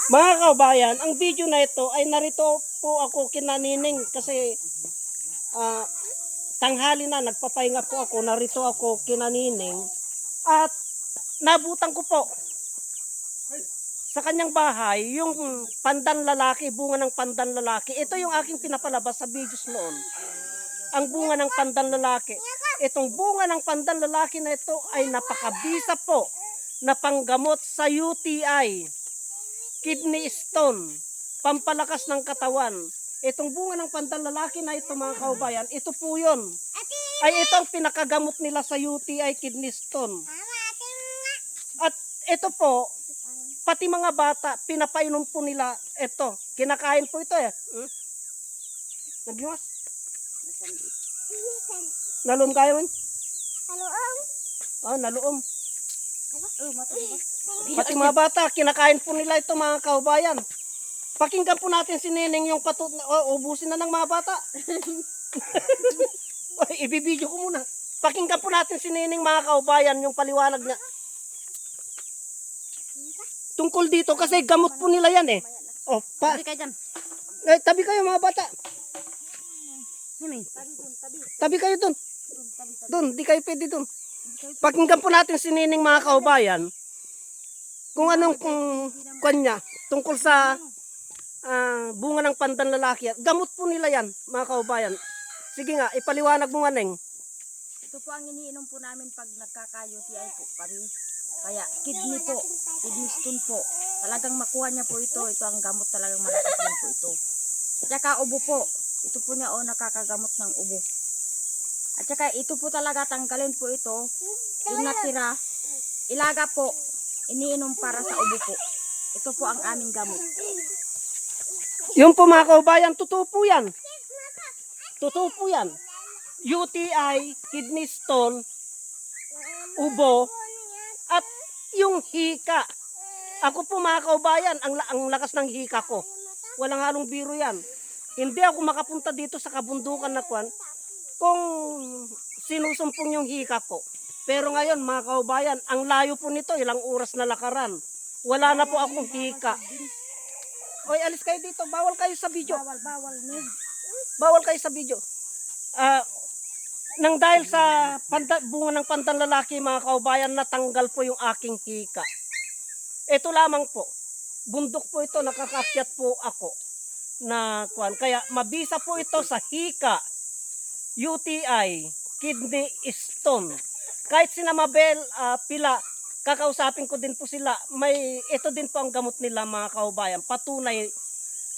Mga kabayan, ang video na ito ay narito po ako kinanining kasi tanghali na, nagpapahinga po ako, narito ako kinanining at nabutan ko po sa kanyang bahay yung pandan lalaki, bunga ng pandan lalaki. Ito yung aking pinapalabas sa videos noon. Ang bunga ng pandan lalaki. Itong bunga ng pandan lalaki na ito ay napakabisa po na panggamot sa UTI, kidney stone, pampalakas ng katawan. Itong bunga ng pandan lalaki na ito mga kaubayan, ito po yun. Ay ito ang pinakagamot nila sa UTI, kidney stone. At ito po, pati mga bata, pinapainom po nila ito. Kinakain po ito eh. Nagliwas? Nalum kayo man? Naluom. Pati mga bata, kinakain po nila ito mga kaubayan. Pakinggan po natin si Neneng yung ubusin na ng mga bata. Ibibidyo ko muna. Pakinggan po natin si Neneng mga kaubayan yung paliwanag niya. Tungkol dito kasi gamot po nila yan eh. Tabi kayo dyan. Tabi kayo mga bata. Tabi kayo dun. Dun, di kayo pwede dun. Pakinggan po natin si Neneng mga kaubayan kung anong kanya tungkol sa bunga ng pandan lalaki. Gamot po nila yan mga kaubayan. Sige nga, ipaliwanag mo nga Neng. Ito po ang iniinom po namin pag nagkaka-UTI po kami. Kaya kidney po, kidney stone po. Talagang makuha niya po ito. Ito ang gamot talagang malakas din po ito. At saka ubo po. Ito po niya nakakagamot ng ubo. At saka ito po talaga tanggalin po ito. Yung natira, ilaga po. Iniinom para sa ubo po. Ito po ang aming gamot. Yung po mga kaubayan, totoo po yan. Totoo po yan. UTI, kidney stone, ubo, at yung hika. Ako po mga kaubayan, ang lakas ng hika ko. Walang halong biro yan. Hindi ako makapunta dito sa kabundukan na kwan kung sinusumpong yung hika ko. Pero ngayon mga kaubayan, ang layo po nito, ilang oras na lakaran. Wala na po akong hika. Oy, alis kayo dito. Bawal kayo sa video. Bawal kayo sa video. Nang dahil sa bunga ng pandan lalaki mga kaubayan, natanggal po yung aking hika. Ito lamang po. Bundok po ito, nakakakyat po ako na kwan. Kaya mabisa po ito sa hika, UTI, kidney stone. Kahit sina Mabel, Pila, kakausapin ko din po sila. Ito din po ang gamot nila mga kaubayan. Patunay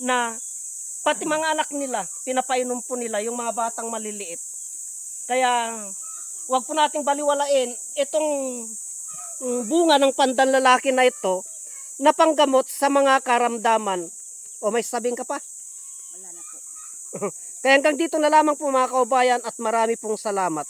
na pati mga anak nila, pinapainom po nila yung mga batang maliliit. Kaya wag po nating baliwalain itong bunga ng pandan lalaki na ito na panggamot sa mga karamdaman. O may sabihin ka pa? Wala na po. Kaya hanggang dito na lamang po mga kaubayan at marami pong salamat.